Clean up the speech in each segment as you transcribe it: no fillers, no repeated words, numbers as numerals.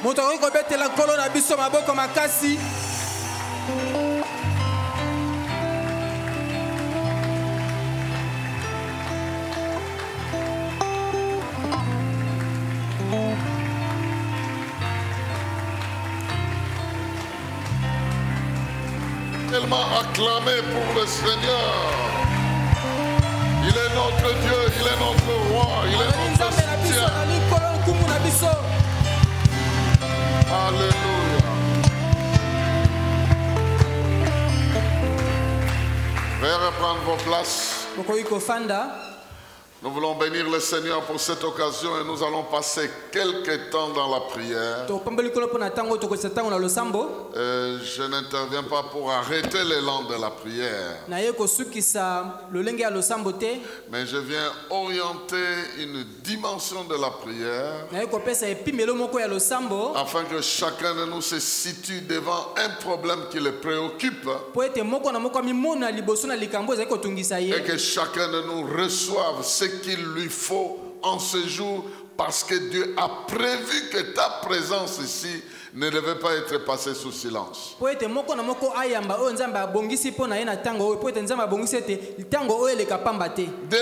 Moto ko betela nkolo na biso maboko makasi. Tellement acclamé pour le Seigneur. Il est notre Dieu, il est notre roi, il est notre soutien. Alléluia. Veuillez reprendre vos places. Nous voulons bénir le Seigneur pour cette occasion et nous allons passer quelques temps dans la prière. Je n'interviens pas pour arrêter l'élan de la prière. Mais je viens orienter une dimension de la prière afin que chacun de nous se situe devant un problème qui le préoccupe et que chacun de nous reçoive ce qu'il lui faut en ce jour, parce que Dieu a prévu que ta présence ici ne devait pas être passée sous silence. De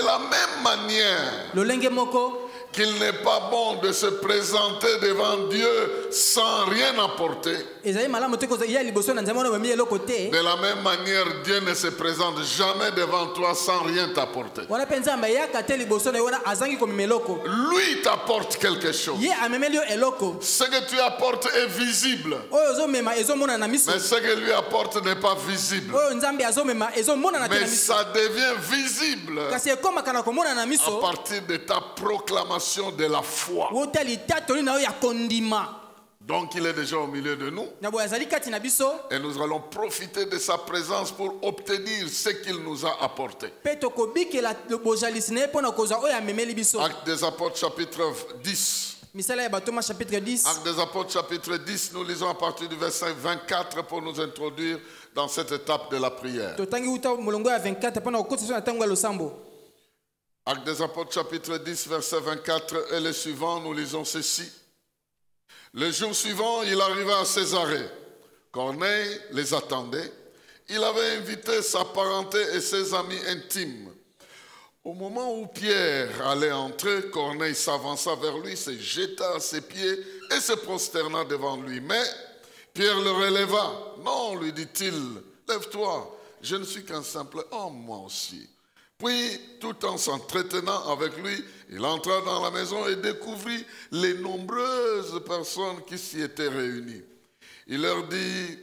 la même manière qu'il n'est pas bon de se présenter devant Dieu sans rien apporter. De la même manière, Dieu ne se présente jamais devant toi sans rien t'apporter. Lui t'apporte quelque chose. Ce que tu apportes est visible, mais ce que lui apporte n'est pas visible. Mais ça devient visible à partir de ta proclamation de la foi. Donc il est déjà au milieu de nous et nous allons profiter de sa présence pour obtenir ce qu'il nous a apporté. Actes des Apôtres chapitre 10. Actes des Apôtres chapitre 10, nous lisons à partir du verset 24 pour nous introduire dans cette étape de la prière. Actes des Apôtres chapitre 10 verset 24 et le suivant, nous lisons ceci. Le jour suivant, il arriva à Césarée. Corneille les attendait. Il avait invité sa parenté et ses amis intimes. Au moment où Pierre allait entrer, Corneille s'avança vers lui, se jeta à ses pieds et se prosterna devant lui. Mais Pierre le releva. Non, lui dit-il, lève-toi, je ne suis qu'un simple homme, moi aussi. Puis, tout en s'entretenant avec lui, il entra dans la maison et découvrit les nombreuses personnes qui s'y étaient réunies. Il leur dit,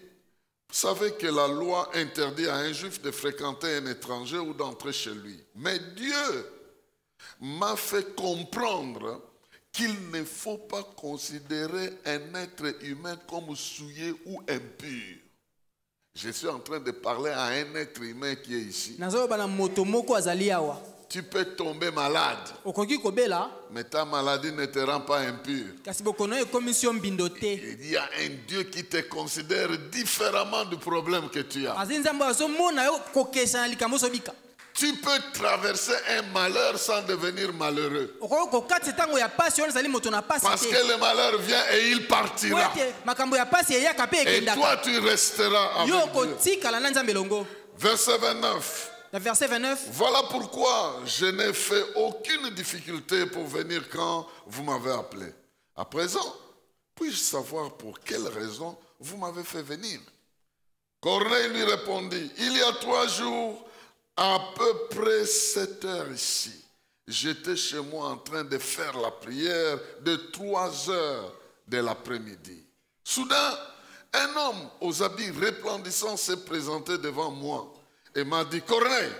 vous savez que la loi interdit à un juif de fréquenter un étranger ou d'entrer chez lui. Mais Dieu m'a fait comprendre qu'il ne faut pas considérer un être humain comme souillé ou impur. Je suis en train de parler à un être humain qui est ici. Tu peux tomber malade, mais ta maladie ne te rend pas impur. Il y a un Dieu qui te considère différemment du problème que tu as. Tu peux traverser un malheur sans devenir malheureux. Parce que le malheur vient et il partira. Et toi, tu resteras avec Dieu. Verset 29. Voilà pourquoi je n'ai fait aucune difficulté pour venir quand vous m'avez appelé. À présent, puis-je savoir pour quelle raison vous m'avez fait venir? Corneille lui répondit, il y a 3 jours, à peu près 7 heures ici, j'étais chez moi en train de faire la prière de 3 heures de l'après-midi. Soudain, un homme aux habits resplendissants s'est présenté devant moi et m'a dit, Corneille,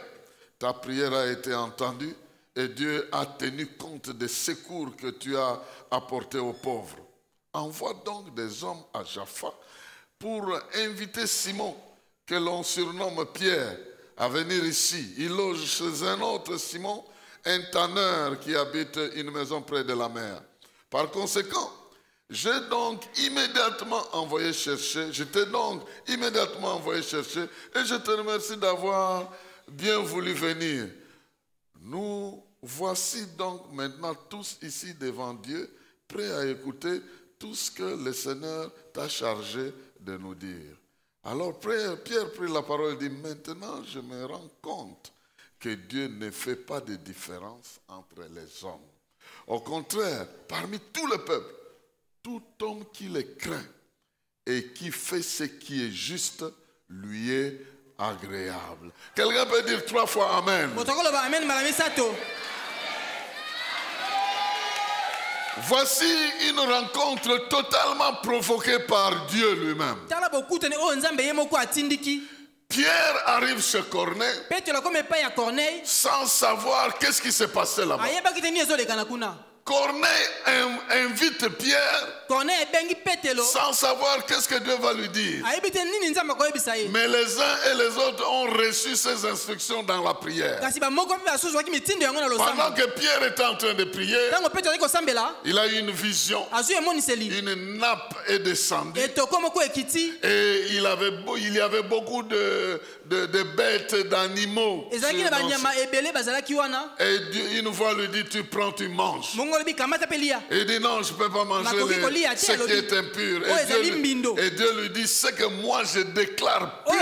ta prière a été entendue et Dieu a tenu compte des secours que tu as apportés aux pauvres. Envoie donc des hommes à Jaffa pour inviter Simon, que l'on surnomme Pierre, à venir ici. Il loge chez un autre Simon, un tanneur qui habite une maison près de la mer. Par conséquent, je t'ai donc immédiatement envoyé chercher et je te remercie d'avoir bien voulu venir. Nous voici donc maintenant tous ici devant Dieu, prêts à écouter tout ce que le Seigneur t'a chargé de nous dire. Alors Pierre prit la parole et dit, maintenant je me rends compte que Dieu ne fait pas de différence entre les hommes. Au contraire, parmi tout le peuple, tout homme qui le craint et qui fait ce qui est juste lui est agréable. Quelqu'un peut dire 3 fois Amen. Voici une rencontre totalement provoquée par Dieu lui-même. Pierre arrive chez Corneille sans savoir qu'est-ce qui s'est passé là-bas. Corneille invite Pierre sans savoir qu'est-ce que Dieu va lui dire. Mais les uns et les autres ont reçu ces instructions dans la prière. Pendant que Pierre était en train de prier, il a eu une vision. Une nappe est descendue. Et il y avait beaucoup de bêtes, d'animaux. Et une voix lui dit, tu prends, tu manges. Il dit non, je ne peux pas manger ce qui est impur. Et Dieu lui dit, c'est que moi je déclare pur.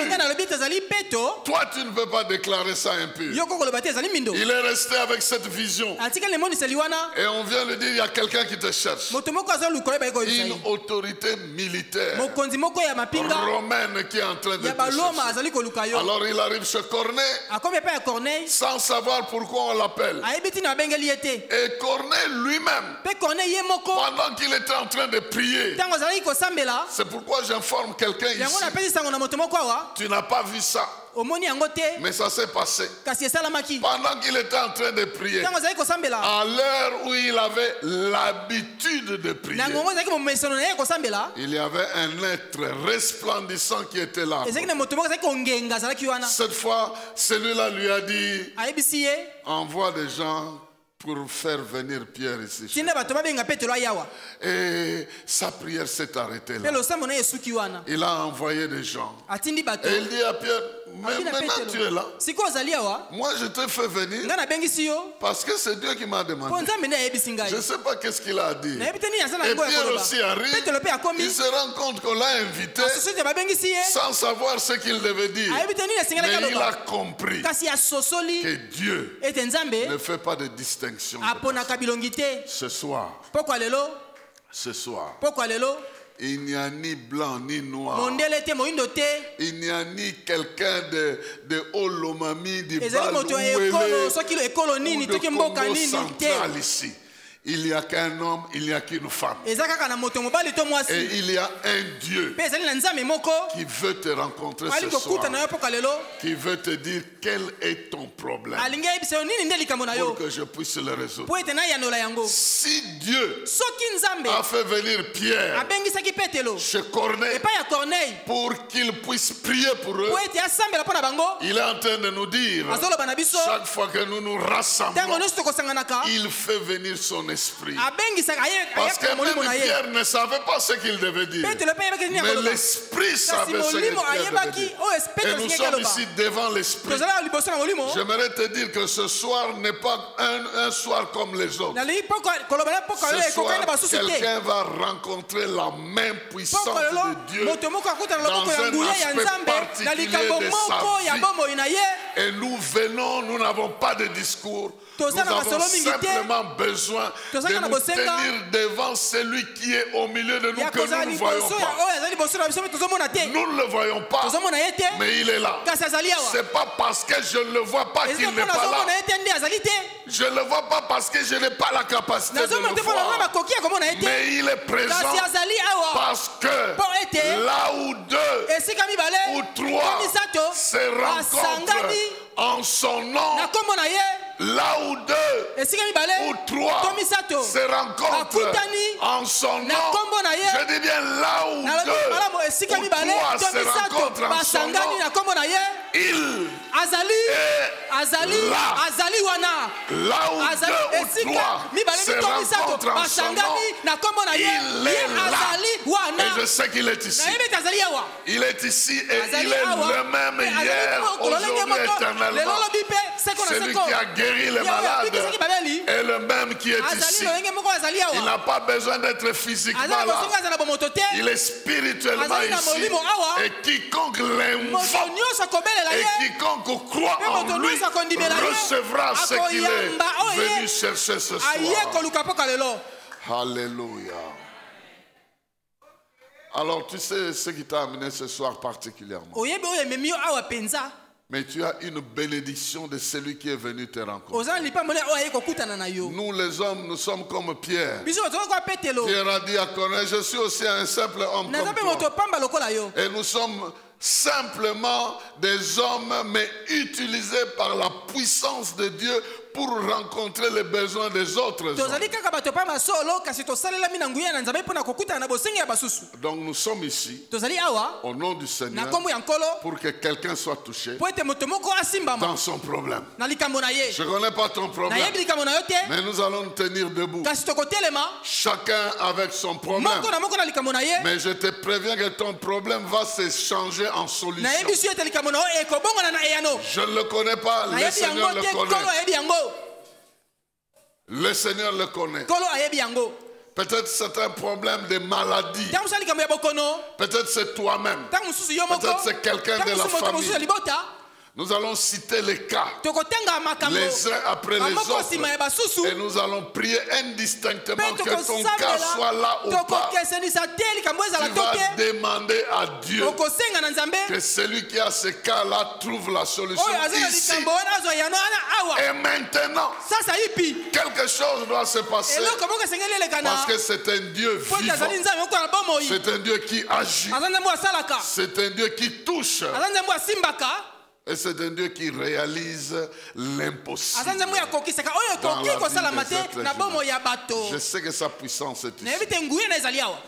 Toi tu ne peux pas déclarer ça impur. Il est resté avec cette vision. Et on vient lui dire, il y a quelqu'un qui te cherche. Une autorité militaire romaine qui est en train de te chercher. Alors il arrive chez Corneille sans savoir pourquoi on l'appelle. Et Corneille lui-même, pendant qu'il était en train de prier, c'est pourquoi j'informe quelqu'un ici, tu n'as pas vu ça. Mais ça s'est passé. Pendant qu'il était en train de prier, à l'heure où il avait l'habitude de prier, il y avait un être resplendissant qui était là. Cette fois, celui-là lui a dit, envoie des gens pour faire venir Pierre ici. Et sa prière s'est arrêtée là. Il a envoyé des gens. Et il dit à Pierre, mais maintenant tu es là. Moi je te fais venir parce que c'est Dieu qui m'a demandé. Je ne sais pas qu'est-ce qu'il a dit. Et Pierre aussi arrive. Il se rend compte qu'on l'a invité sans savoir ce qu'il devait dire. Mais il a compris que Dieu ne fait pas de distinction. Ce soir, il n'y a ni blanc ni noir. Il n'y a ni quelqu'un de Olomami, de Balouélé ou de Congo central ici. Il n'y a qu'un homme, il n'y a qu'une femme. Et il y a un Dieu qui veut te rencontrer ce soir, qui veut te dire quel est ton problème pour que je puisse le résoudre. Si Dieu a fait venir Pierre chez Corneille pour qu'il puisse prier pour eux, il est en train de nous dire, chaque fois que nous nous rassemblons, il fait venir son esprit. Parce que même Pierre ne savait pas ce qu'il devait dire. Mais l'esprit savait ce qu'il devait dire. Et nous sommes ici devant l'esprit. J'aimerais te dire que ce soir n'est pas un soir comme les autres. Ce soir, quelqu'un va rencontrer la main puissante de Dieu dans un aspect particulier de sa vie. Et nous venons, nous n'avons pas de discours. Nous avons simplement besoin de nous tenir devant celui qui est au milieu de nous que nous ne voyons pas. Nous ne le voyons pas, mais il est là. Ce n'est pas parce que je ne le vois pas qu'il n'est pas là. Je ne le vois pas parce que je n'ai pas la capacité de le voir. Mais il est présent parce que là où deux ou trois se rencontrent en son nom, là où deux ou trois se rencontrent en son nom, je dis bien là où deux ou trois se rencontrent en son nom, il est là où deux ou trois se rencontrent en son nom, il est là. Et je sais qu'il est ici. Il est ici et il est le même hier, aujourd'hui, éternellement. Celui qui a guéri les malades est le même qui est ici. Il n'a pas besoin d'être physiquement là. Il est spirituellement ici. Et quiconque l'invoque et quiconque croit en lui recevra ce qu'il est venu chercher ce soir. Alléluia. Alors tu sais ce qui t'a amené ce soir particulièrement. Mais tu as une bénédiction de celui qui est venu te rencontrer. Nous les hommes, nous sommes comme Pierre. Pierre a dit à Corneille, je suis aussi un simple homme comme toi. Et nous sommes simplement des hommes, mais utilisés par la puissance de Dieu pour rencontrer les besoins des autres hommes. Donc nous sommes ici au nom du Seigneur pour que quelqu'un soit touché dans son problème. Je ne connais pas ton problème, mais nous allons nous tenir debout, chacun avec son problème. Mais je te préviens que ton problème va se changer en solution. Je ne le connais pas, le Seigneur le connaît. Le Seigneur le connaît. Peut-être c'est un problème de maladie. Peut-être c'est toi-même. Peut-être c'est quelqu'un de la famille. Nous allons citer les cas, les uns après les autres, et nous allons prier indistinctement que ton cas soit là ou pas. Tu vas demander à Dieu que celui qui a ce cas-là trouve la solution ici. Et maintenant, quelque chose doit se passer parce que c'est un Dieu vivant. C'est un Dieu qui agit. C'est un Dieu qui touche. Et c'est un Dieu qui réalise l'impossible. Je sais que sa puissance est ici.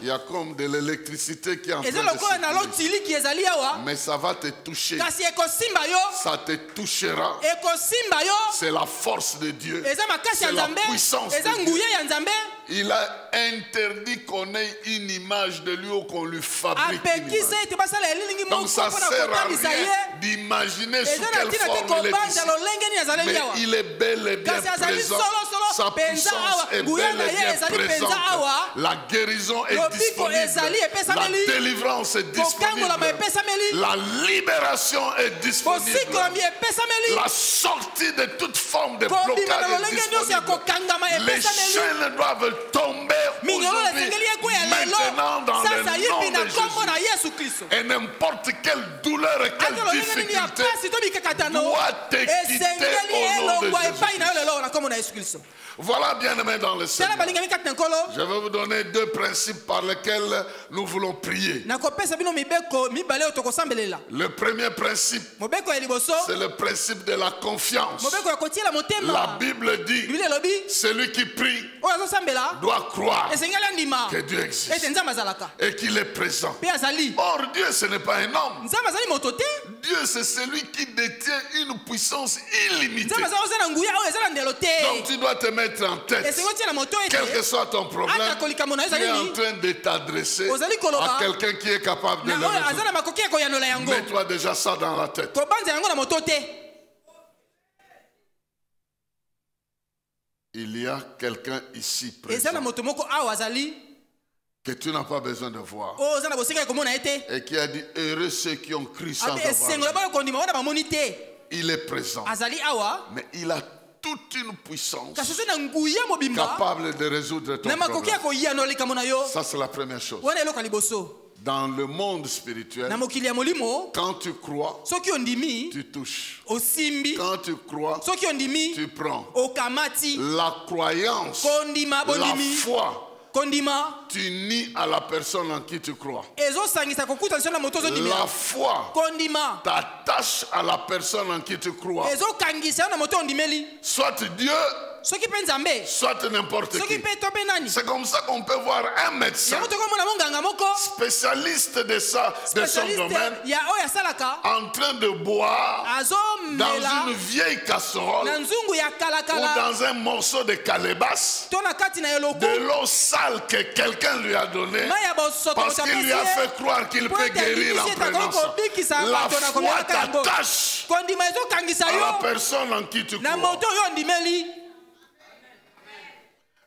Il y a comme de l'électricité qui est en train de circuler. Mais ça va te toucher. Ça te touchera. C'est la force de Dieu. C'est la puissance de Dieu. Il a interdit qu'on ait une image de lui ou qu'on lui fabrique une image. Donc ça ne sert à rien d'imaginer sous quelle forme il est ici. Mais il est bel et bien présent. Sa puissance est bel et bien présente. La guérison est disponible. La délivrance est disponible. La libération est disponible. La sortie de toute forme de blocage est disponible. Les chaînes doivent tomber aujourd'hui, maintenant dans le nom de Jésus. Et n'importe quelle douleur et quelle difficulté doit te quitter au nom de Jésus. Voilà, bien-aimés dans le Seigneur. Je vais vous donner deux principes par lesquels nous voulons prier. Le premier principe, c'est le principe de la confiance. La Bible dit, celui qui prie doit croire que Dieu existe et qu'il est présent. Or, Dieu, ce n'est pas un homme. Dieu, c'est celui qui détient une puissance illimitée. Donc, tu dois te mettre en tête, quel que soit ton problème, tu es en train de t'adresser à quelqu'un qui est capable de le résoudre. Mets-toi déjà ça dans la tête. Il y a quelqu'un ici présent que tu n'as pas besoin de voir et qui a dit heureux ceux qui ont cru sans avoir. Il est présent, mais il a toute une puissance capable de résoudre ton problème. Ça, c'est la première chose. Dans le monde spirituel, quand tu crois, tu touches. Quand tu crois, tu prends. La croyance, la foi, tu nies à la personne en qui tu crois. La foi t'attache à la personne en qui tu crois. Soit Dieu, soit n'importe qui. C'est comme ça qu'on peut voir un médecin spécialiste de ça, de son domaine, en train de boire dans une vieille casserole ou dans un morceau de calebasse de l'eau sale que quelqu'un lui a donnée parce qu'il lui a fait croire qu'il peut guérir en prenant ça. La foi t'attache à la personne en qui tu crois.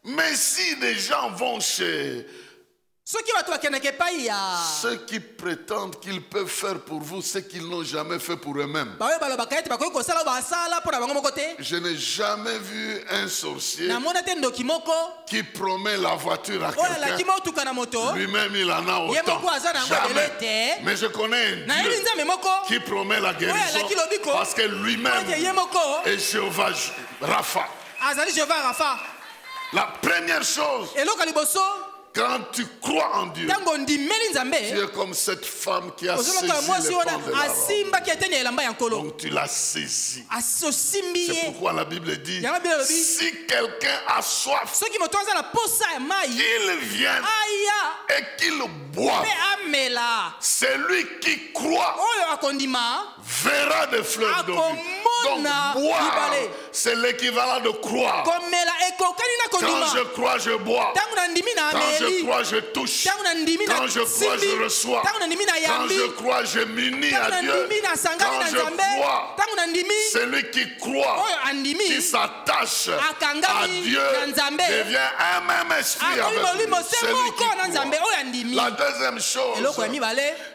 Mais si des gens vont chez ceux qui prétendent qu'ils peuvent faire pour vous ce qu'ils n'ont jamais fait pour eux-mêmes. Je n'ai jamais vu un sorcier qui promet la voiture à quelqu'un. Lui-même il en a autant. Jamais. Mais je connais un Dieu qui promet la guérison parce que lui-même est Jéhovah Rapha. La première chose, quand tu crois en Dieu, tu es comme cette femme qui a saisi les pans de la robe. Donc tu l'as saisi. C'est pourquoi la Bible dit, si quelqu'un a soif, qu'il vienne et qu'il boive. Celui qui croit verra des fleuves d'eau. Donc boire, c'est l'équivalent de croire. Quand je crois, je bois. Quand je crois, je touche. Quand je crois, je reçois. Quand je crois, je m'unis à Dieu. Quand je crois, celui qui croit, qui s'attache à Dieu, devient un même esprit avec lui. Celui qui croit. La deuxième chose,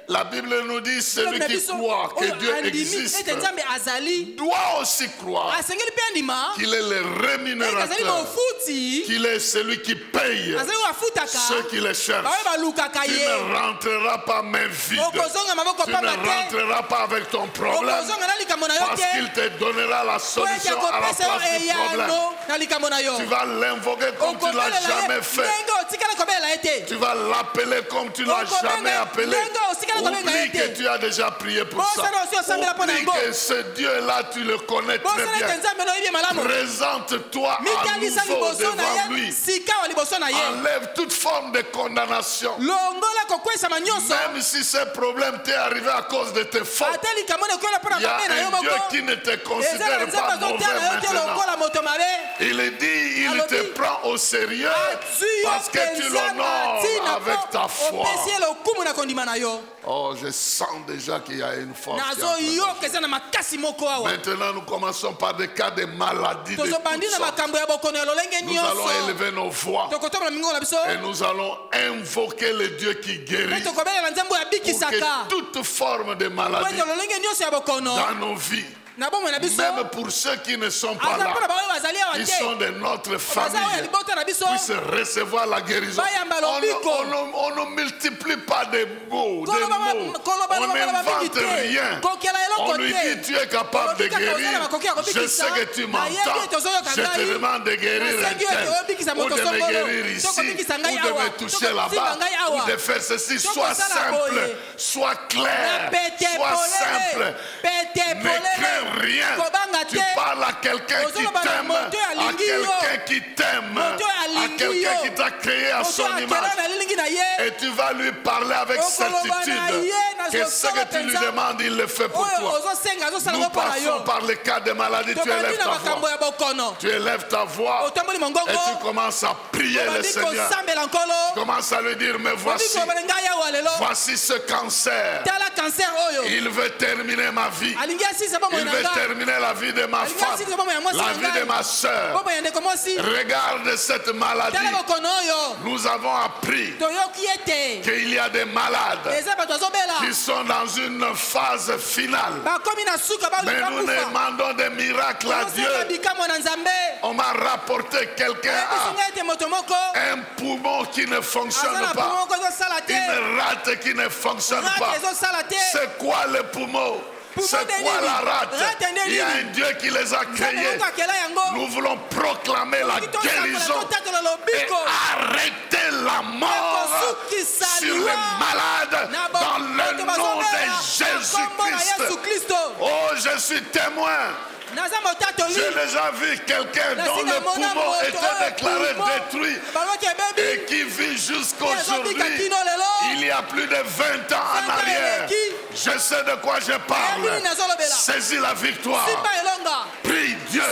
la Bible nous dit, celui qui croit que Dieu existe doit aussi croire qu'il est le rémunérateur, qu'il est celui qui paye ceux qui le cherchent. Tu ne rentreras pas main vide. Tu ne rentreras pas avec ton problème parce qu'il te donnera la solution à la place du problème. Tu vas l'invoquer comme tu ne l'as jamais fait. Tu vas l'appeler comme tu ne l'as jamais appelé. Oublie que tu as déjà prié pour ça. Oublie que ce Dieu-là, tu le connais très bien. Présente-toi à nouveau devant lui. Enlève toute forme de condamnation. Même si ce problème t'est arrivé à cause de tes fautes, il y a un Dieu qui ne te considère pas mauvais maintenant. Il dit, il te prend au sérieux parce que tu l'honores avec ta foi. Oh, je sens déjà qu'il y a une force. Maintenant, nous commençons par des cas de maladie de toutes sortes. Nous allons élever nos voix et nous allons invoquer le Dieu qui guérit pour que toute forme de maladie dans nos vies, même pour ceux qui ne sont pas là, qui sont de notre famille, puissent recevoir la guérison. On ne multiplie pas des mots, on n'invente rien. On lui dit, tu es capable de guérir. Je sais que tu m'entends. Je te demande de guérir un tel, ou de me guérir ici, ou de me toucher là-bas, ou de faire ceci. Sois simple, sois clair, sois simple. Ne crains rien. Tu parles à quelqu'un qui t'aime, à quelqu'un qui t'aime, à quelqu'un qui t'a créé à son image. Et tu vas lui parler avec certitude que ce que tu lui demandes, il le fait pour toi. Nous passons par les cas de maladie. Tu élèves ta voix. Tu élèves ta voix et tu commences à prier le Seigneur. Tu commences à lui dire, mais voici ce cancer. Il veut terminer ma vie. Il veut terminer la vie de ma femme, la vie de ma soeur. Regarde cette maladie. Nous avons appris qu'il y a des malades qui sont dans une phase finale. Mais nous demandons des miracles à Dieu. On m'a rapporté quelqu'un a un poumon qui ne fonctionne pas, une rate qui ne fonctionne pas. C'est quoi le poumon? C'est quoi la rate? Il y a un Dieu qui les a créés. Nous voulons proclamer la guérison et arrêter la mort sur les malades dans le nom de Jésus-Christ. Oh, je suis témoin. J'ai déjà vu quelqu'un dont le poumon était déclaré détruit et qui vit jusqu'aujourd'hui. Il y a plus de 20 ans en arrière. Je sais de quoi je parle. Saisis la victoire. Prie Dieu.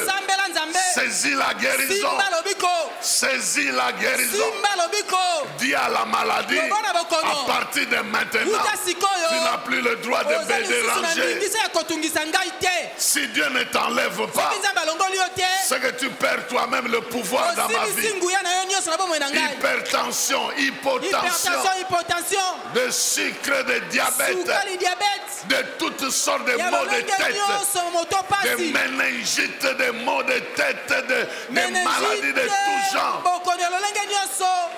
Saisis la guérison. Saisis la guérison. Dis à la maladie, à partir de maintenant, tu n'as plus le droit de me déranger. Si Dieu ne t'enlève pas, c'est que tu perds toi-même le pouvoir dans ma vie. Hypertension, hypotension, de sucre, de diabète, de toutes sortes de maux de tête, de méningites, de maux de tête, de maladies de tout genre.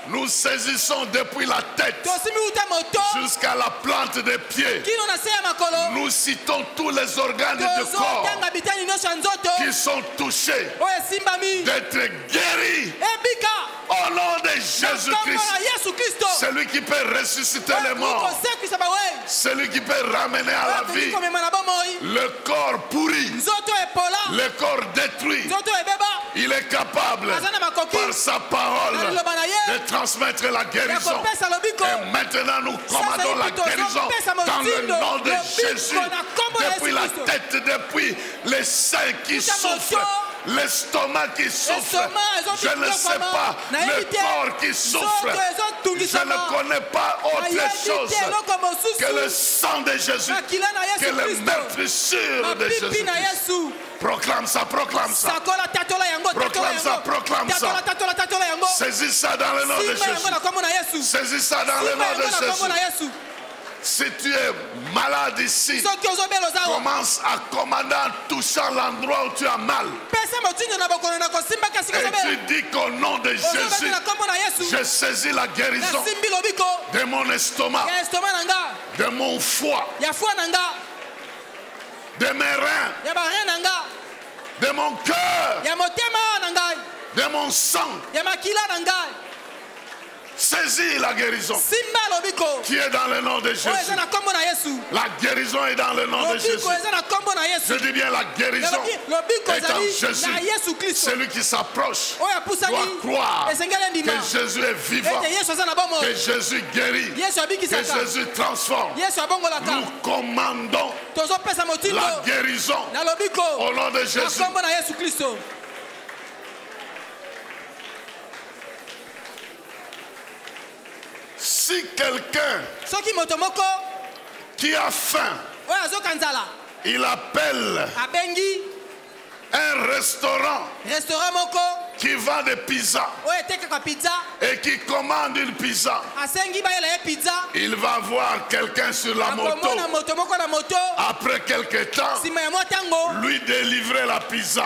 Nous saisissons depuis la tête jusqu'à la plante des pieds. Nous citons tous les organes du corps qui sont touchés d'être guéris au nom de Jésus-Christ. Celui qui peut ressusciter les morts, celui qui peut ramener à la vie le corps pourri, le corps détruit. Il est capable par sa parole de transmettre la guérison. Et maintenant nous commandons la guérison dans le nom de Jésus. Depuis la tête, depuis les seins qui souffrent, l'estomac qui souffre, je ne sais pas, le corps qui souffre, je ne connais pas autre chose que le sang de Jésus, que le meurtrissure de Jésus. Proclame ça, proclame ça. Proclame ça, proclame ça. Saisis ça dans le nom de Jésus. Saisis ça dans le nom de Jésus. Si tu es malade ici, commence à commander en touchant l'endroit où tu as mal. Et tu dis qu'au nom de Jésus, je saisis la guérison de mon estomac, de mon foie, de mes reins, de mon cœur, de mon sang. Saisis la guérison qui est dans le nom de Jésus. La guérison est dans le nom de Jésus. Je dis bien la guérison est en Jésus. Celui qui s'approche doit croire que Jésus est vivant, que Jésus guérit, que Jésus transforme. Nous commandons la guérison au nom de Jésus. Si quelqu'un qui a faim, il appelle un restaurant qui vend des pizzas et qui commande une pizza, il va voir quelqu'un sur la moto. Après quelque temps, lui délivrer la pizza.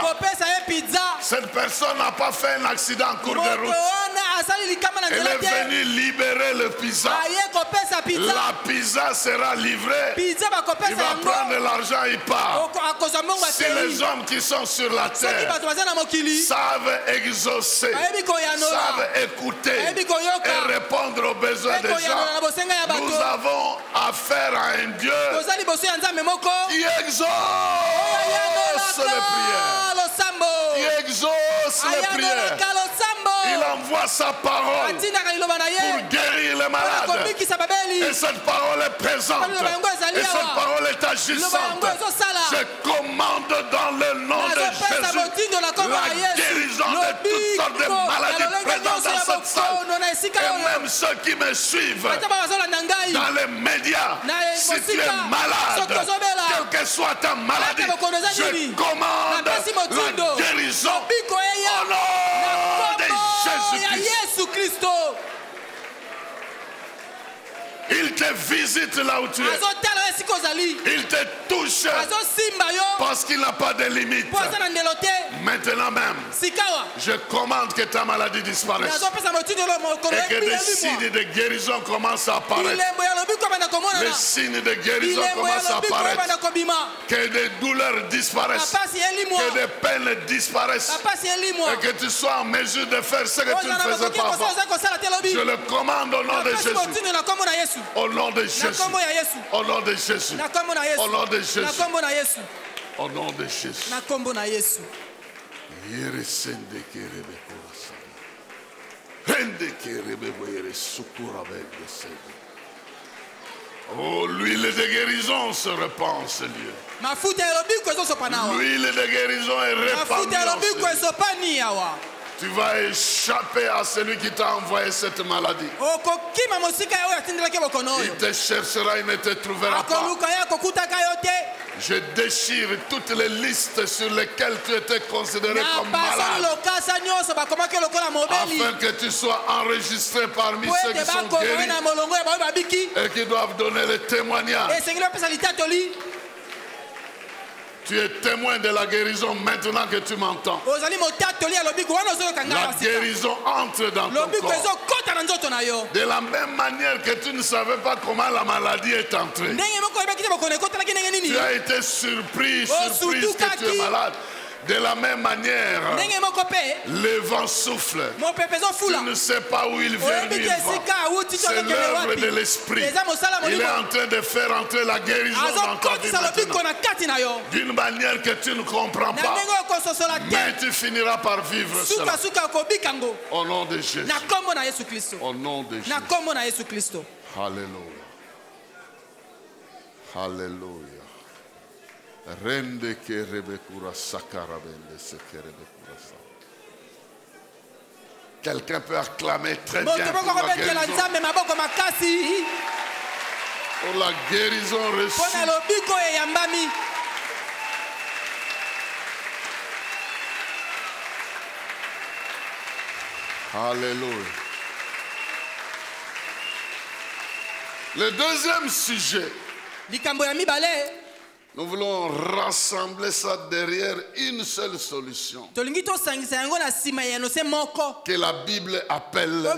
Cette personne n'a pas fait un accident en cours de route. Elle est venue libérer le pizza. La pizza sera livrée. Il va prendre l'argent, il part. Si les hommes qui sont sur la terre savent exaucer, savent écouter et répondre aux besoins des gens, nous avons affaire à un Dieu qui exauce les prières. Qui exauce les prières. Il envoie sa parole pour guérir les malades. Et cette parole est présente. Et cette parole est agissante. Je commande dans le nom de Jésus la guérison de toutes sortes de maladies présentes dans cette salle. Et même ceux qui me suivent dans les médias, si tu es malade, quelle que soit ta maladie, je commande la guérison au nom de Jésus-Christ. Il te visite là où tu es. Il te touche parce qu'il n'a pas de limite. Maintenant même, je commande que ta maladie disparaisse et que des signes de guérison commencent à apparaître. Les signes de guérison commencent à apparaître. Que des douleurs disparaissent, que des peines disparaissent et que tu sois en mesure de faire ce que tu ne faisais pas avant. Je le commande au nom de Jésus. Au nom de Jésus. Au nom de Jésus. Au nom de Jésus. Au nom de Jésus. Oh, l'huile de guérison se répand en ce lieu. L'huile de guérison est répandue en ce lieu. Tu vas échapper à celui qui t'a envoyé cette maladie. Il te cherchera, il ne te trouvera pas. Je déchire toutes les listes sur lesquelles tu étais considéré comme malade, afin que tu sois enregistré parmi ceux qui sont guéris et qui doivent donner le témoignage. Tu es témoin de la guérison maintenant que tu m'entends. La guérison entre dans ton corps. De la même manière que tu ne savais pas comment la maladie est entrée. Tu as été surprise que tu es malade. De la même manière, le vent souffle. Tu ne sais pas où il vient du vent. C'est l'œuvre de l'esprit. Il est en train de faire entrer la guérison dans ta vie maintenant. D'une manière que tu ne comprends pas. Mais tu finiras par vivre cela. Au nom de Jésus. Au nom de Jésus. Alléluia. Alléluia. Rende que rebekura sakarabende se kerebekura sa. Quelqu'un peut acclamer très bien pour la guérison. Pour la guérison reçue. Alléluia. Le deuxième sujet. Nous voulons rassembler ça derrière une seule solution que la Bible appelle la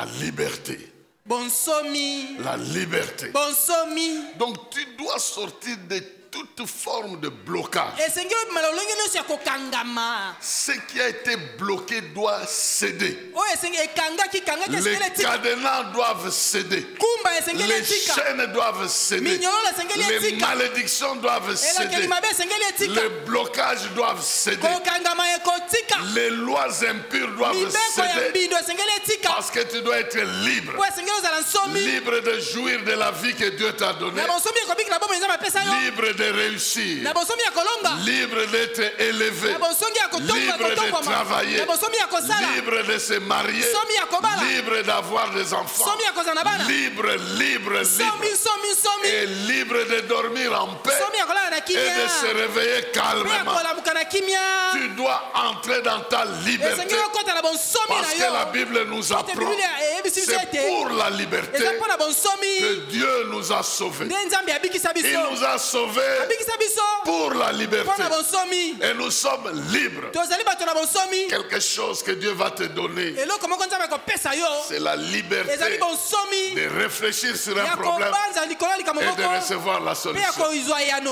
liberté. La liberté. Donc tu dois sortir de toute forme de blocage. Ce qui a été bloqué doit céder. Les cadenas doivent céder. Les chaînes doivent céder. Les malédictions doivent céder. Les blocages doivent céder. Les lois impures doivent céder. Parce que tu dois être libre. Libre de jouir de la vie que Dieu t'a donnée. Libre de réussir, libre d'être élevé, libre de travailler, libre de se marier, libre d'avoir des enfants, libre, et libre de dormir en paix et de se réveiller calmement. Tu dois entrer dans ta liberté parce que la Bible nous apprend. C'est pour la liberté que Dieu nous a sauvés. Il nous a sauvés pour la liberté. Et nous sommes libres. Quelque chose que Dieu va te donner, c'est la liberté de réfléchir sur un problème et de recevoir la solution.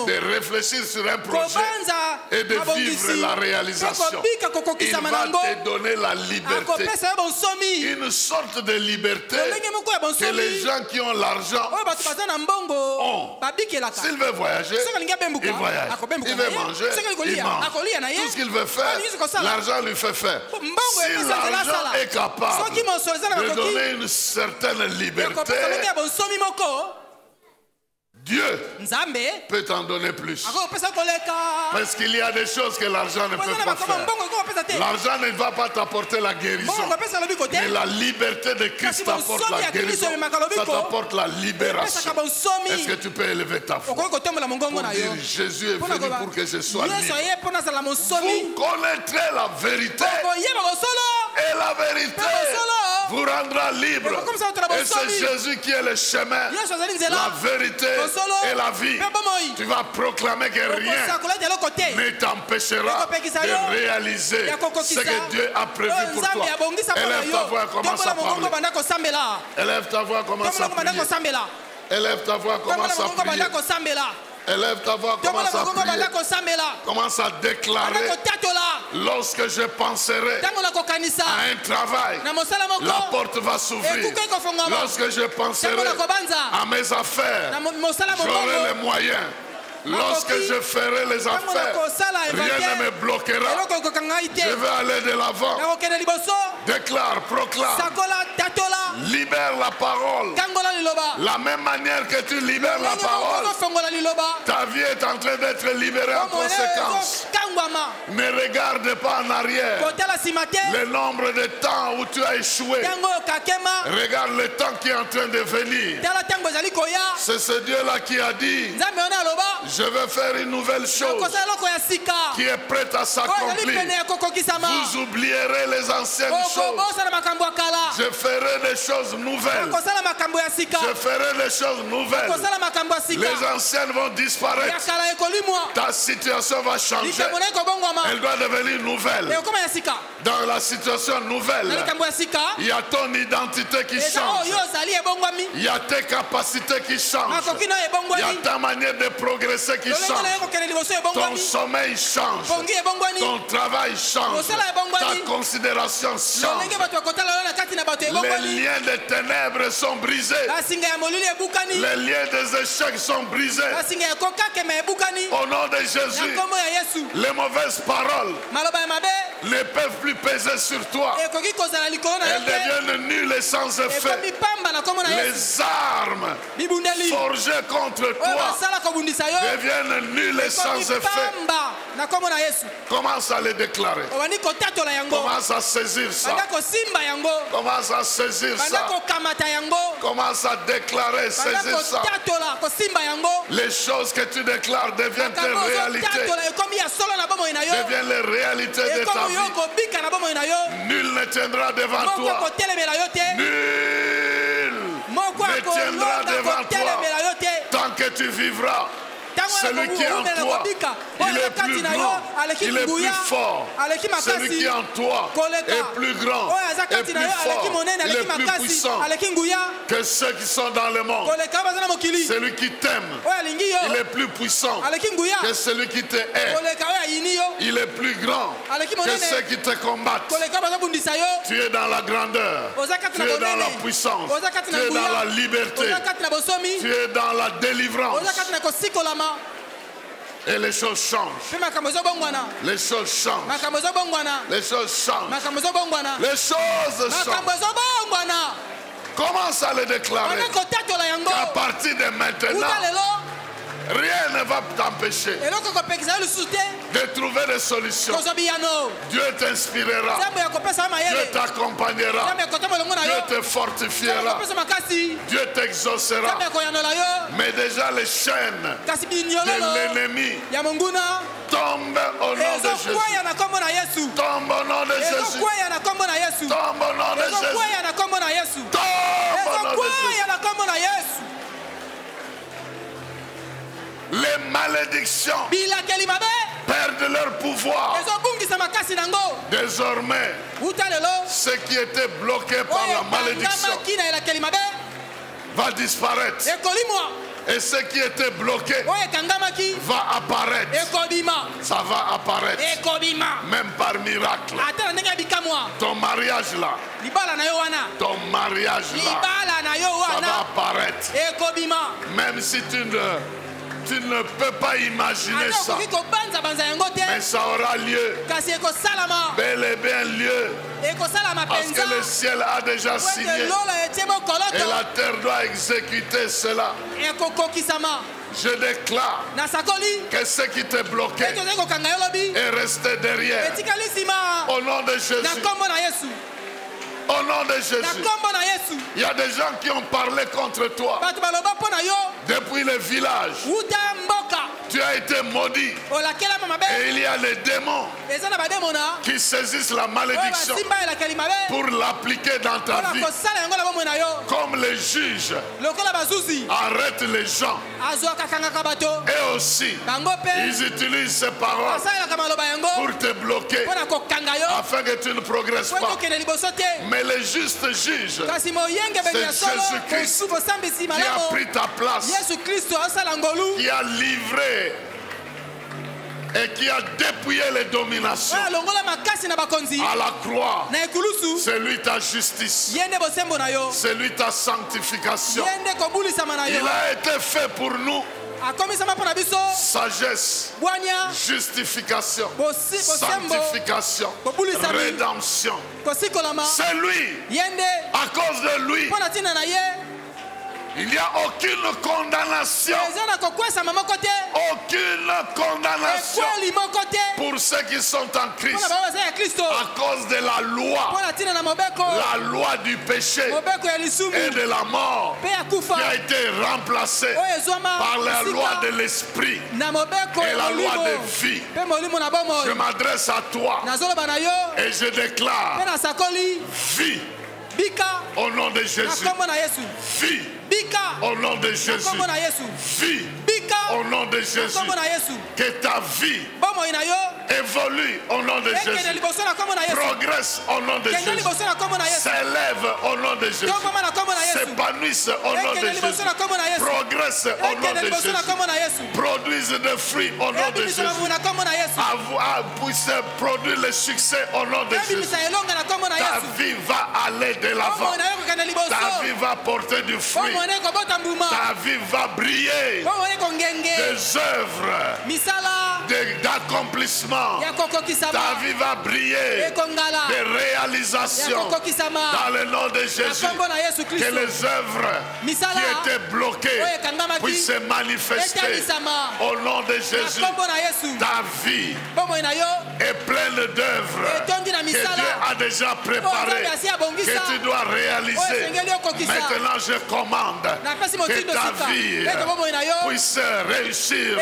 De réfléchir sur un projet et de vivre la réalisation. Il va te donner la liberté. Une sorte de liberté que les gens qui ont l'argent ont. S'il veut voyager, il voyage. Il veut manger, il mange. Tout ce qu'il veut faire, l'argent lui fait faire. Si l'argent est capable de donner une certaine liberté, Dieu peut t'en donner plus. Parce qu'il y a des choses que l'argent ne peut pas faire. L'argent ne va pas t'apporter la guérison. Mais la liberté de Christ t'apporte la guérison. Ça t'apporte la libération. Est-ce que tu peux élever ta foi pour dire Jésus est venu pour que je sois libre? Vous connaîtrez la vérité et la vérité vous rendra libre. Et c'est Jésus qui est le chemin, la vérité et la vie. Tu vas proclamer que rien ne t'empêchera de réaliser ce que Dieu a prévu pour toi. Élève ta voix, commence à parler. Élève ta voix, commence à prier. Élève ta voix, commence à prier. Élève ta voix, commence à prier. Commence à déclarer. Lorsque je penserai à un travail, la porte va s'ouvrir. Lorsque je penserai à mes affaires, j'aurai les moyens. Lorsque je ferai les affaires, rien ne me bloquera. Je vais aller de l'avant. Déclare, proclame. Libère la parole. La même manière que tu libères la parole, ta vie est en train d'être libérée en conséquence. Ne regarde pas en arrière le nombre de temps où tu as échoué. Regarde le temps qui est en train de venir. C'est ce Dieu-là qui a dit: je vais faire une nouvelle chose qui est prête à s'accomplir. Vous oublierez les anciennes choses. Je ferai des choses nouvelles. Je ferai des choses nouvelles. Les anciennes vont disparaître. Ta situation va changer. Elle doit devenir nouvelle. Dans la situation nouvelle, il y a ton identité qui change. Il y a tes capacités qui changent. Il y a ta manière de progresser qui change. Ton sommeil change. Ton travail change. Ta considération change. Les liens des ténèbres sont brisés. Les liens des échecs sont brisés. Au nom de Jésus, les mauvaises paroles ne peuvent plus peser sur toi. Elles deviennent nulles et sans effet. Les armes forgées contre toi deviennent nulles et sans effet. Commence à les déclarer. Commence à saisir ça. Commence à saisir ça. Commence à déclarer, saisir ça. Les choses que tu déclares deviennent tes réalités. Deviennent les réalités de ta vie. Nul ne tiendra devant toi. Nul ne tiendra devant toi tant que tu vivras. Celui qui est en toi, il est plus grand, il est plus fort. Celui qui est en toi est plus grand, est plus fort, il est plus puissant que ceux qui sont dans le monde. Celui qui t'aime, il est plus puissant que celui qui te hait. Il est plus grand que ceux qui te combattent. Tu es dans la grandeur, tu es dans la puissance, tu es dans la liberté, tu es dans la délivrance. Et les choses changent. Les choses changent. Les choses changent. Les choses changent. Commence à le déclarer. À partir de maintenant, rien ne va t'empêcher de trouver des solutions. Dieu t'inspirera. Dieu t'accompagnera. Dieu te fortifiera. Dieu t'exaucera. Mais déjà les chaînes de l'ennemi tombent au nom de Jésus. Tombe au nom de Jésus. Tombe au nom de Jésus. Tombe au nom de Jésus. Les malédictions perdent leur pouvoir. Désormais, ce qui était bloqué par la malédiction va disparaître. Et ce qui était bloqué va apparaître. Ça va apparaître. Même par miracle. Ton mariage là. Ton mariage là. Ça va apparaître. Même si tu ne peux pas imaginer ça. Mais ça aura lieu. Bel et bien lieu. Parce que le ciel a déjà signé. Et la terre doit exécuter cela. Je déclare que ce qui t'est bloqué est resté derrière. Au nom de Jésus. Au nom de Jésus. Il y a des gens qui ont parlé contre toi depuis le village. Tu as été maudit. Et il y a les démons qui saisissent la malédiction pour l'appliquer dans ta vie. Comme les juges arrêtent les gens. Et aussi, ils utilisent ces paroles pour te bloquer afin que tu ne progresses pas. Mais le juste juge, c'est Jésus-Christ qui a pris ta place, qui a livré et qui a dépouillé les dominations à la croix. C'est lui ta justice, c'est lui ta sanctification. Il a été fait pour nous sagesse, justification, sanctification, rédemption. C'est lui. À cause de lui, il n'y a aucune condamnation. Aucune condamnation pour ceux qui sont en Christ. À cause de la loi du péché et de la mort qui a été remplacée par la loi de l'esprit et la loi de vie. Je m'adresse à toi et je déclare vie au nom de Jésus. Vie au nom de Jésus. Vie au nom de Jésus. Que ta vie évolue au nom de Jésus. Progresse au nom de Jésus. S'élève au nom de Jésus. S'épanouisse au nom de Jésus. Progresse au nom de Jésus. Produise des fruits au nom de Jésus. Puisse produire le succès au nom de Jésus. Ta vie va aller de l'avant. Ta vie va porter du fruit. Ta vie va briller. Des œuvres d'accomplissement. Ta vie va briller. Des réalisations. Dans le nom de Jésus. Que les œuvres qui étaient bloquées puissent se manifester. Au nom de Jésus. Ta vie est pleine d'œuvres que Dieu a déjà préparées, que tu dois réaliser. Maintenant je commande que ta vie puisse réussir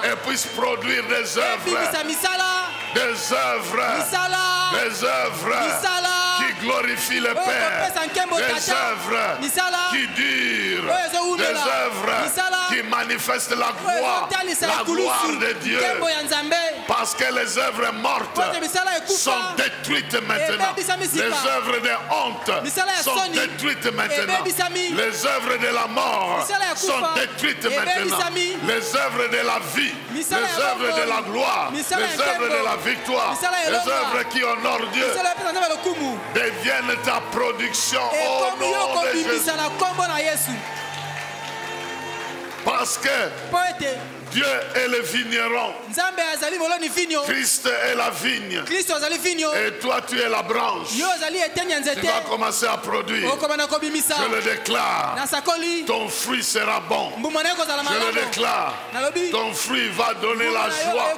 et puisse produire des œuvres. Des œuvres qui glorifient le Père. Des œuvres qui durent. Des œuvres qui manifestent la gloire de Dieu. Parce que les œuvres mortes sont détruites maintenant. Les œuvres de honte sont détruites maintenant. Les œuvres de la mort sont détruites maintenant. Les œuvres de la vie, les œuvres de la gloire, les œuvres de la victoire, les œuvres qui honorent Dieu deviennent ta production au nom de Jésus. Parce que Dieu est le vigneron. Christ est la vigne. Et toi tu es la branche. Tu vas commencer à produire. Je le déclare. Ton fruit sera bon. Je le déclare. Ton fruit va donner la joie.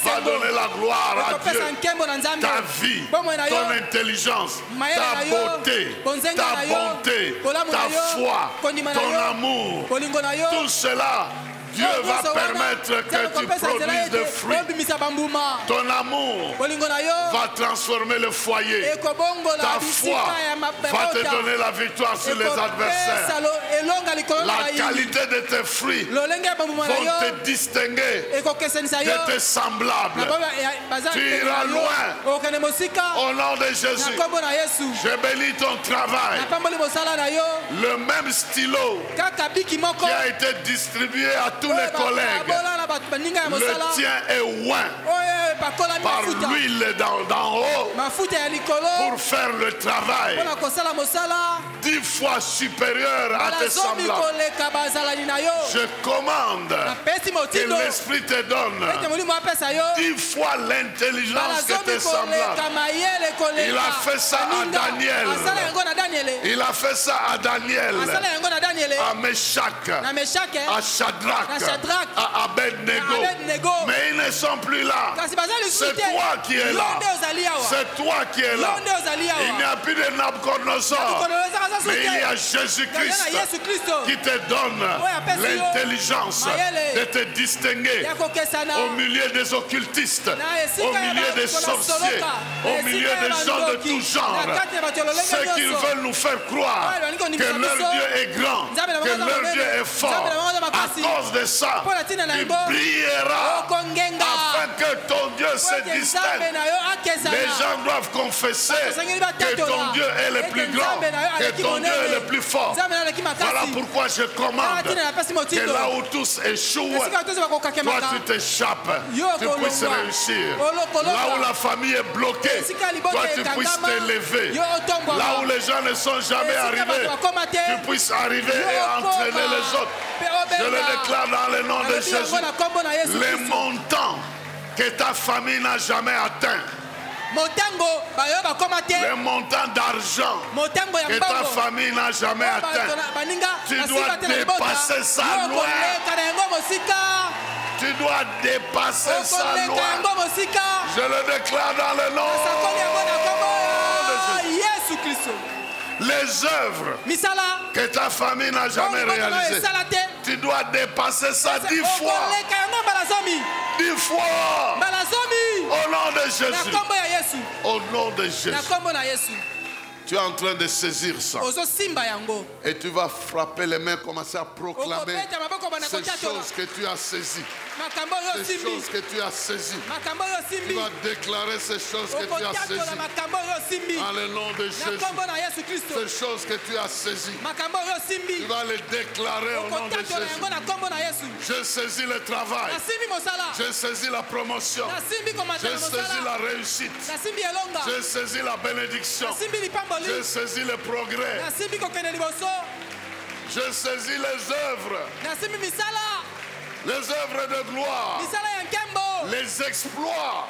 Va donner la gloire à Dieu. Ta vie, ton intelligence, ta beauté, ta bonté, ta foi, ton amour. Tout cela, Dieu va permettre que tu produises des fruits. Ton amour va transformer le foyer. Ta foi va te donner la victoire sur les adversaires. La qualité de tes fruits vont te distinguer de tes semblables. Tu iras loin. Au nom de Jésus, je bénis ton travail. Le même stylo qui a été distribué à tous les collègues, le tien est oint par l'huile d'en haut pour faire le travail 10 fois supérieur à tes semblables. Je commande que l'Esprit te donne 10 fois l'intelligence que tes semblables. Il a fait ça à Daniel. Il a fait ça à Daniel, à Meshach, à Shadrach, à Abednego. Mais ils ne sont plus là. C'est toi qui es là. C'est toi qui es là. Il n'y a plus de Nabucodonosor, mais il y a Jésus-Christ qui te donne l'intelligence de te distinguer au milieu des occultistes, au milieu des sorciers, au milieu des gens de tout genre. Ceux qui veulent nous faire croire que leur Dieu est grand, que leur Dieu est fort. À cause de ça, tu brilleras afin que ton Dieu se distingue. Les gens doivent confesser que ton Dieu est le plus grand, que ton Dieu est le plus fort. Voilà pourquoi je commande que là où tous échouent, toi tu t'échappes, tu puisses réussir. Là où la famille est bloquée, toi tu puisses t'élever. Là où les gens ne sont jamais arrivés, tu puisses arriver et entraîner les autres. Je le déclare dans le nom de Jésus. Les montants que ta famille n'a jamais atteints, les montants d'argent que ta famille n'a jamais atteint, tu dois dépasser ça loin. Tu dois dépasser ça loin. Je le déclare dans le nom de Jésus. Les œuvres que ta famille n'a jamais réalisées, tu dois dépasser ça 10 fois. 10 fois. Au nom de Jésus. Au nom de Jésus. Tu es en train de saisir ça. Et tu vas frapper les mains, commencer à proclamer ces choses que tu as saisies. Ces choses que tu as saisies. Tu vas déclarer ces choses que tu as saisies. Dans le nom de Jésus. Ces choses que tu as saisies. Tu vas les déclarer au nom de Jésus. Je saisis le travail. Je saisis la promotion. Je saisis la réussite. Je saisis la bénédiction. Je saisis le progrès. Je saisis les œuvres. Les œuvres de gloire. Les exploits.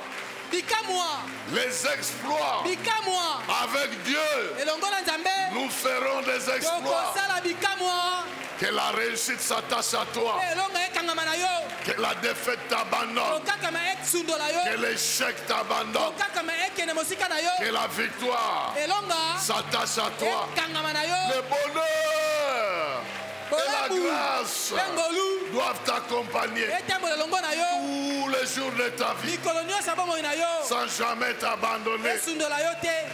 Les exploits. Avec Dieu, nous ferons des exploits. Que la réussite s'attache à toi. Que la défaite t'abandonne. Que l'échec t'abandonne. Que la victoire s'attache à toi. Le bonheur et la grâce doivent t'accompagner tous les jours de ta vie, sans jamais t'abandonner.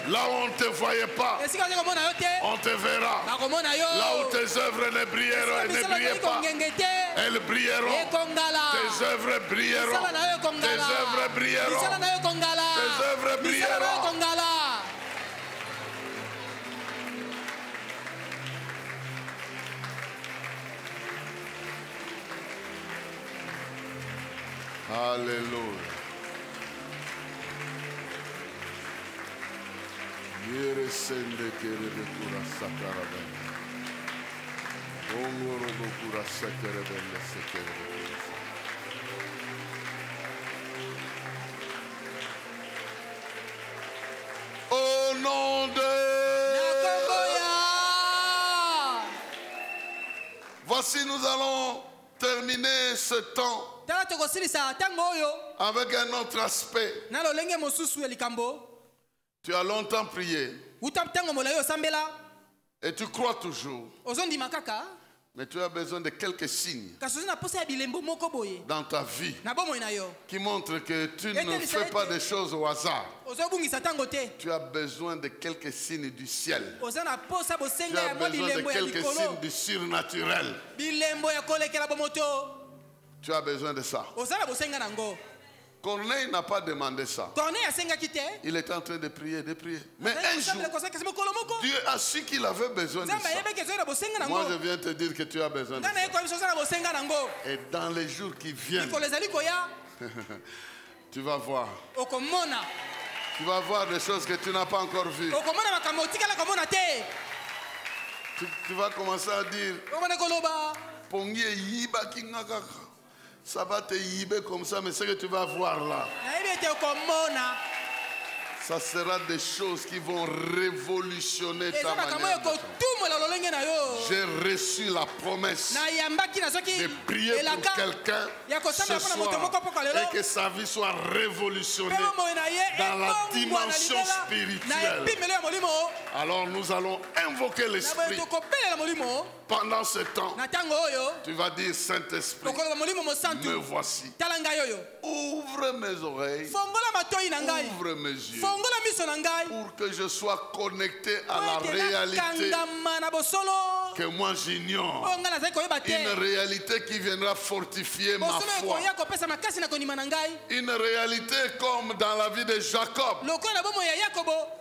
Là où on ne te voyait pas, on te verra. Là où tes œuvres ne brillaient pas, elles brilleront. Tes œuvres brilleront. Tes œuvres brilleront. Tes œuvres brilleront. Alléluia. Au nom de... Voici, nous allons terminer ce temps avec un autre aspect. Tu as longtemps prié et tu crois toujours, mais tu as besoin de quelques signes dans ta vie qui montrent que tu ne fais pas des choses au hasard. Tu as besoin de quelques signes du ciel. Tu as besoin de quelques signes du surnaturel. Tu as besoin de ça. Corneille n'a pas demandé ça. Il était en train de prier, Mais un jour, Dieu a su qu'il avait besoin de ça. Moi, je viens te dire que tu as besoin de ça. Et dans les jours qui viennent, tu vas voir. Tu vas voir des choses que tu n'as pas encore vues. Tu vas commencer à dire, ça va te yiber comme ça, mais ce que tu vas voir là, Ça sera des choses qui vont révolutionner ta manière de faire. J'ai reçu la promesse de prier pour quelqu'un ce soir et que sa vie soit révolutionnée dans la dimension spirituelle. Alors nous allons invoquer l'Esprit. Pendant ce temps, tu vas dire Saint-Esprit, me voici. Ouvre mes oreilles, ouvre mes yeux, pour que je sois connecté à la réalité que moi j'ignore. Une réalité qui viendra fortifier ma foi. Une réalité comme dans la vie de Jacob.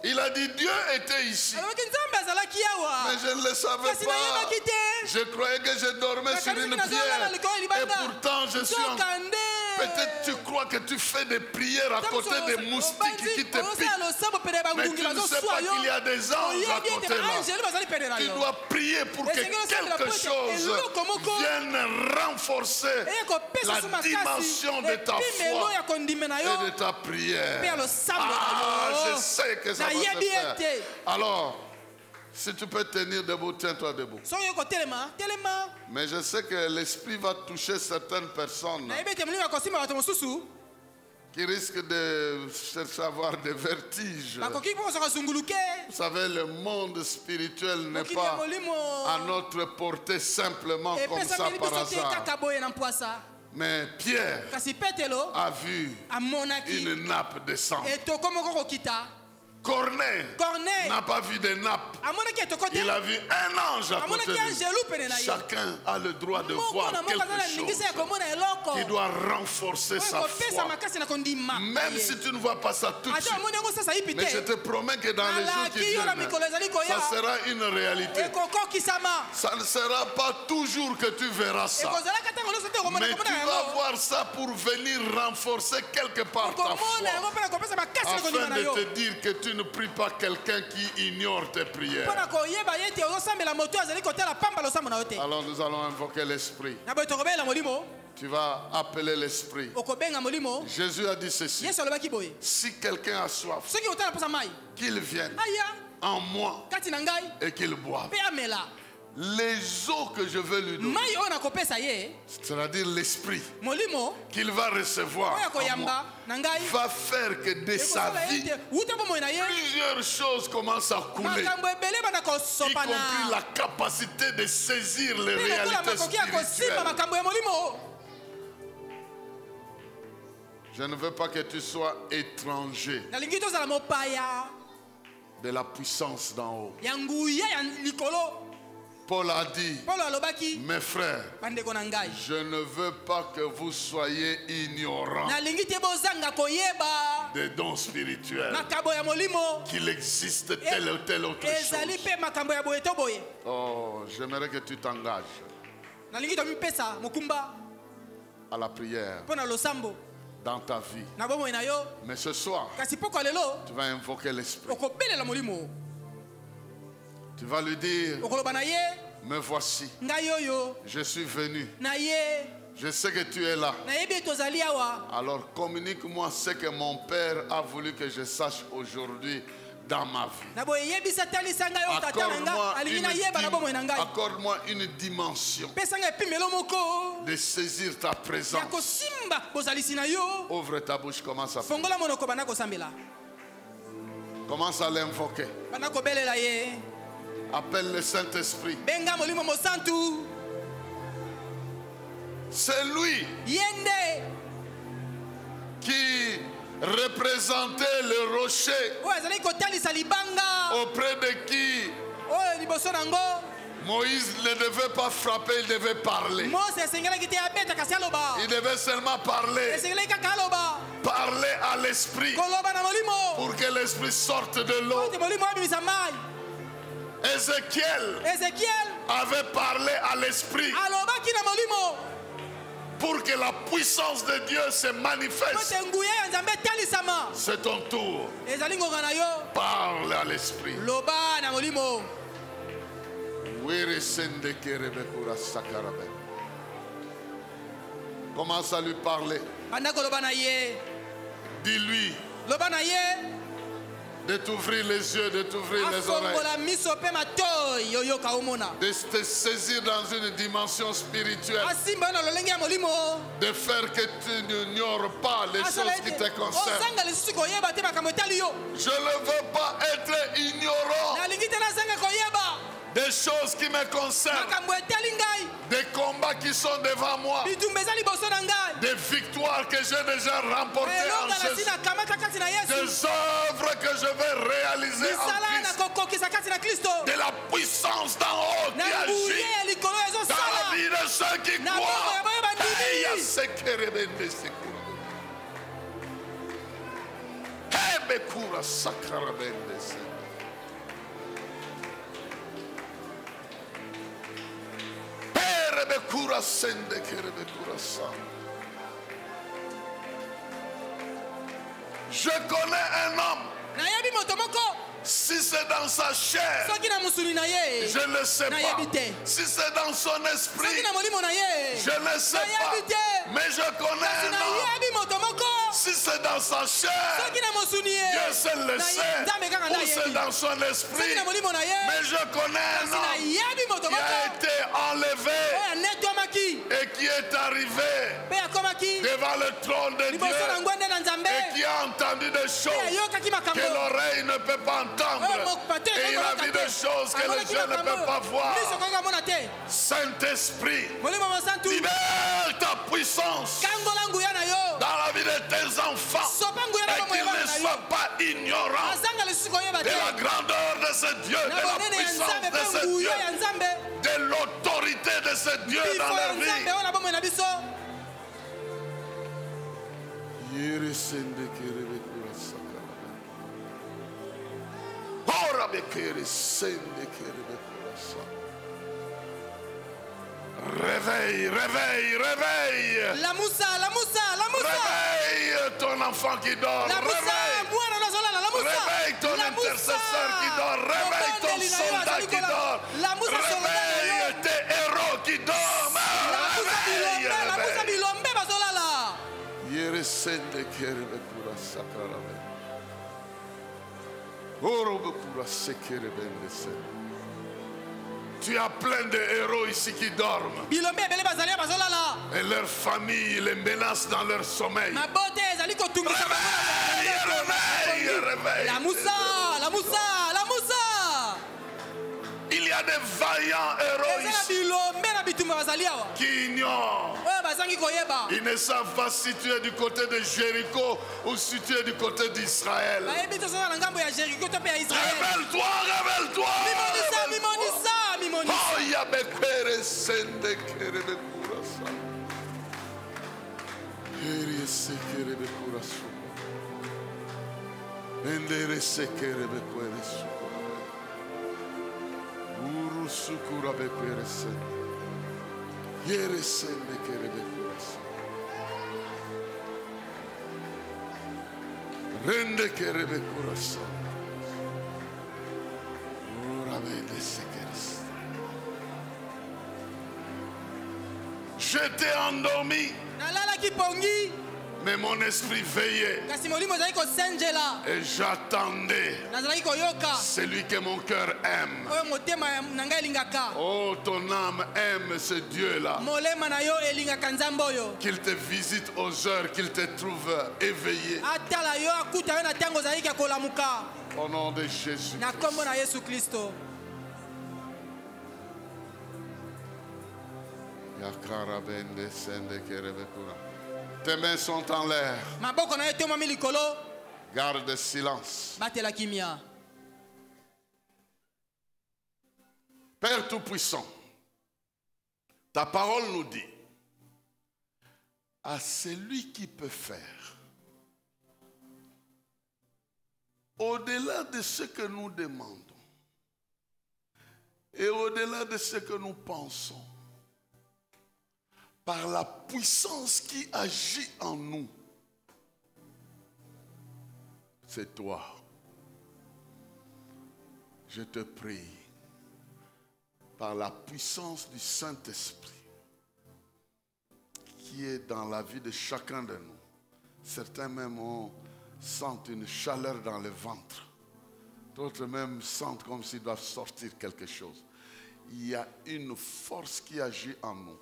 Il a dit Dieu était ici. Mais je ne le savais pas. Je croyais que je dormais sur une pierre. Et pourtant je suis en... Peut-être tu crois que tu fais des prières à côté des moustiques qui te piquent. Mais tu ne sais pas qu'il y a des anges à côté là. Tu dois prier pour que quelque chose vienne renforcer la dimension de ta foi et de ta prière. Ah, je sais que ça va se faire. Alors, si tu peux tenir debout, tiens-toi debout. Mais je sais que l'esprit va toucher certaines personnes qui risquent de chercher à avoir des vertiges. Vous savez, le monde spirituel n'est pas à notre portée simplement comme ça par hasard. Mais Pierre a vu une nappe de sang. Corneille n'a pas vu de nappe. Il a vu un ange à côté de lui. Chacun a le droit de voir quelque chose qui doit renforcer sa foi. Même si tu ne vois pas ça tout de suite. Mais je te promets que dans les jours qui viennent, ça sera une réalité. Ça ne sera pas toujours que tu verras ça. Mais tu vas voir ça pour venir renforcer quelque part ta foi. Afin de te dire que tu ne pries pas quelqu'un qui ignore tes prières. Alors nous allons invoquer l'Esprit. Tu vas appeler l'Esprit. Jésus a dit ceci. Si quelqu'un a soif, qu'il vienne en moi et qu'il boive. Les eaux que je veux lui donner, c'est-à-dire l'esprit qu'il va recevoir en moi, va faire que de sa vie, plusieurs choses commencent à couler, y compris la capacité de saisir les réalités spirituelles. Je ne veux pas que tu sois étranger de la puissance d'en haut. Paul a dit, mes frères, je ne veux pas que vous soyez ignorants des dons spirituels, qu'il existe telle ou telle autre chose. Oh, j'aimerais que tu t'engages à la prière dans ta vie. Mais ce soir, tu vas invoquer l'Esprit. Tu vas lui dire, me voici, je suis venu, je sais que tu es là. Alors communique-moi ce que mon Père a voulu que je sache aujourd'hui dans ma vie. Accorde-moi une dimension de saisir ta présence. Ouvre ta bouche, commence à prier. Commence à l'invoquer. Appelle le Saint-Esprit. C'est lui qui représentait le rocher auprès de qui Moïse ne devait pas frapper, il devait parler. Il devait seulement parler. Parler à l'esprit pour que l'esprit sorte de l'eau. Ézéchiel avait parlé à l'esprit pour que la puissance de Dieu se manifeste. C'est ton tour. Parle à l'esprit. Commence à lui parler. Dis-lui De t'ouvrir les yeux, de t'ouvrir les oreilles. De te saisir dans une dimension spirituelle. De faire que tu n'ignores pas les choses qui te concernent. Je ne veux pas être ignorant des choses qui me concernent, des combats qui sont devant moi, des victoires que j'ai déjà remportées en Jésus, des œuvres que je vais réaliser en Christ, de la puissance d'en haut qui agit dans la vie de ceux qui croient. Je connais un homme. Si c'est dans sa chair, je ne sais pas. Si c'est dans son esprit, je ne sais pas. Mais je connais un homme. Si c'est dans sa chair, Dieu seul le sait. Ou c'est dans son esprit. Mais je connais un homme qui a été enlevé et qui est arrivé devant le trône de Dieu et qui a entendu des choses que l'oreille ne peut pas entendre et il a vu des choses que les yeux ne peuvent pas voir. Saint-Esprit, libère ta puissance dans la vie de tes enfants et qu'ils ne soient pas ignorants de la grandeur de ce Dieu, de la puissance de ce Dieu, de l'autorité de ce Dieu dans leur vie. Réveille, réveille, réveille. La moussa, la moussa, la moussa. Réveille ton enfant qui dort. La moussa, réveille ton intercesseur qui dort. Réveille ton soldat qui dort. Réveille tes héros qui dorment. Réveille, tu as plein de héros ici qui dorment. Et leurs familles les menacent dans leur sommeil. Réveille, réveille, réveille. La moussa, la moussa, la moussa. Il y a des vaillants héros ici qui ignorent. Ils ne savent pas si tu es du côté de Jéricho ou si tu es du côté d'Israël. Révèle-toi, révèle-toi. Oh, Yabekere sende kerebe kurasa. Eri sekerebe kurasu. Endere sekerebe kweresu. Uru sukura bepere sende. Yere sende kerebe kurasu. Rende kerebe kurasa. Ura bende sekeres. J'étais endormi, mais mon esprit veillait. Et j'attendais celui que mon cœur aime. Oh, ton âme aime ce Dieu-là. Qu'il te visite aux heures, qu'il te trouve éveillé. Au nom de Jésus. Tes mains sont en l'air. Garde silence. Père Tout-Puissant, ta parole nous dit, à celui qui peut faire, au-delà de ce que nous demandons, et au-delà de ce que nous pensons, par la puissance qui agit en nous, c'est toi. Je te prie, par la puissance du Saint-Esprit qui est dans la vie de chacun de nous. Certains même sentent une chaleur dans le ventre. D'autres même sentent comme s'ils doivent sortir quelque chose. Il y a une force qui agit en nous.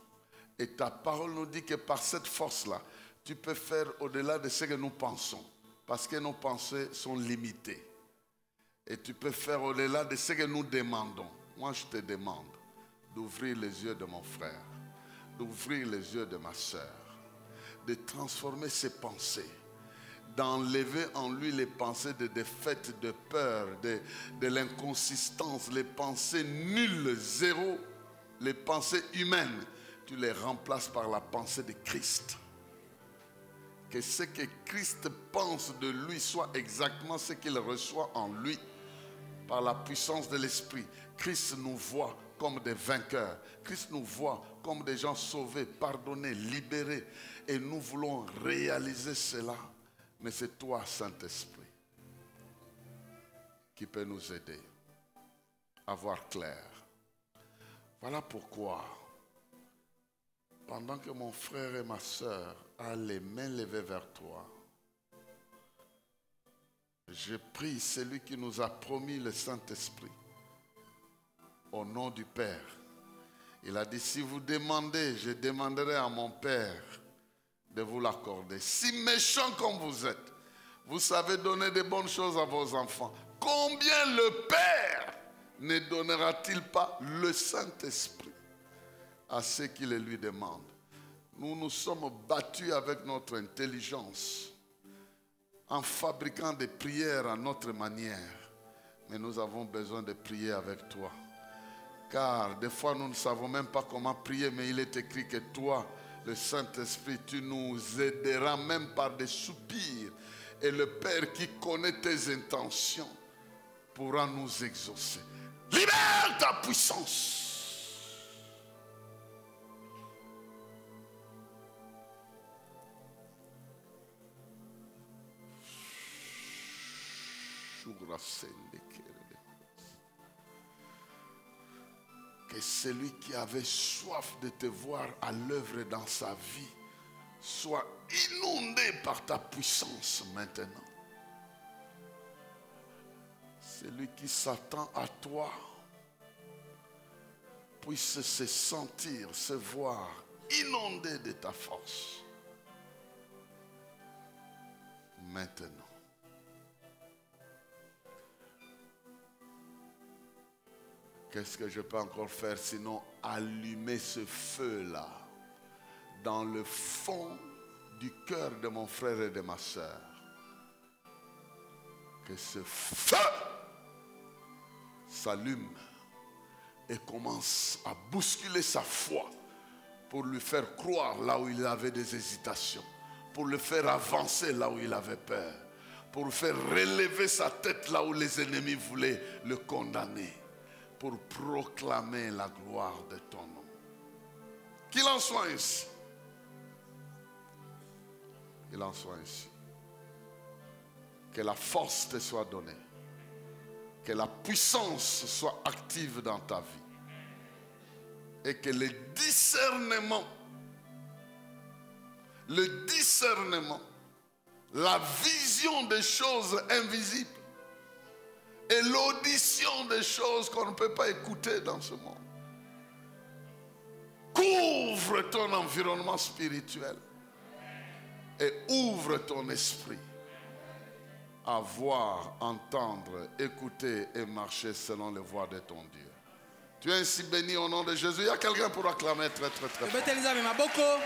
Et ta parole nous dit que par cette force-là, tu peux faire au-delà de ce que nous pensons. Parce que nos pensées sont limitées. Et tu peux faire au-delà de ce que nous demandons. Moi, je te demande d'ouvrir les yeux de mon frère, d'ouvrir les yeux de ma soeur, de transformer ses pensées, d'enlever en lui les pensées de défaite, de peur, de l'inconsistance, les pensées nulles, zéro, les pensées humaines. Tu les remplaces par la pensée de Christ. Que ce que Christ pense de lui soit exactement ce qu'il reçoit en lui par la puissance de l'Esprit. Christ nous voit comme des vainqueurs. Christ nous voit comme des gens sauvés, pardonnés, libérés. Et nous voulons réaliser cela. Mais c'est toi, Saint-Esprit, qui peut nous aider à voir clair. Voilà pourquoi, pendant que mon frère et ma soeur ont les mains levées vers toi, je prie celui qui nous a promis le Saint-Esprit, au nom du Père. Il a dit, si vous demandez, je demanderai à mon Père de vous l'accorder. Si méchant comme vous êtes, vous savez donner de bonnes choses à vos enfants, combien le Père ne donnera-t-il pas le Saint-Esprit à ceux qui le lui demandent? Nous nous sommes battus avec notre intelligence en fabriquant des prières à notre manière. Mais nous avons besoin de prier avec toi. Car des fois nous ne savons même pas comment prier, mais il est écrit que toi, le Saint-Esprit, tu nous aideras même par des soupirs. Et le Père qui connaît tes intentions pourra nous exaucer. Libère ta puissance. Que celui qui avait soif de te voir à l'œuvre dans sa vie soit inondé par ta puissance maintenant. Celui qui s'attend à toi puisse se sentir, se voir inondé de ta force. Maintenant. Qu'est-ce que je peux encore faire sinon allumer ce feu-là dans le fond du cœur de mon frère et de ma soeur? Que ce feu s'allume et commence à bousculer sa foi pour lui faire croire là où il avait des hésitations, pour le faire avancer là où il avait peur, pour faire relever sa tête là où les ennemis voulaient le condamner, pour proclamer la gloire de ton nom. Qu'il en soit ainsi. Qu'il en soit ainsi. Que la force te soit donnée. Que la puissance soit active dans ta vie. Et que le discernement, la vision des choses invisibles, et l'audition des choses qu'on ne peut pas écouter dans ce monde. Couvre ton environnement spirituel et ouvre ton esprit à voir, entendre, écouter et marcher selon les voies de ton Dieu. Tu es ainsi béni au nom de Jésus. Il y a quelqu'un pour acclamer très très très fort.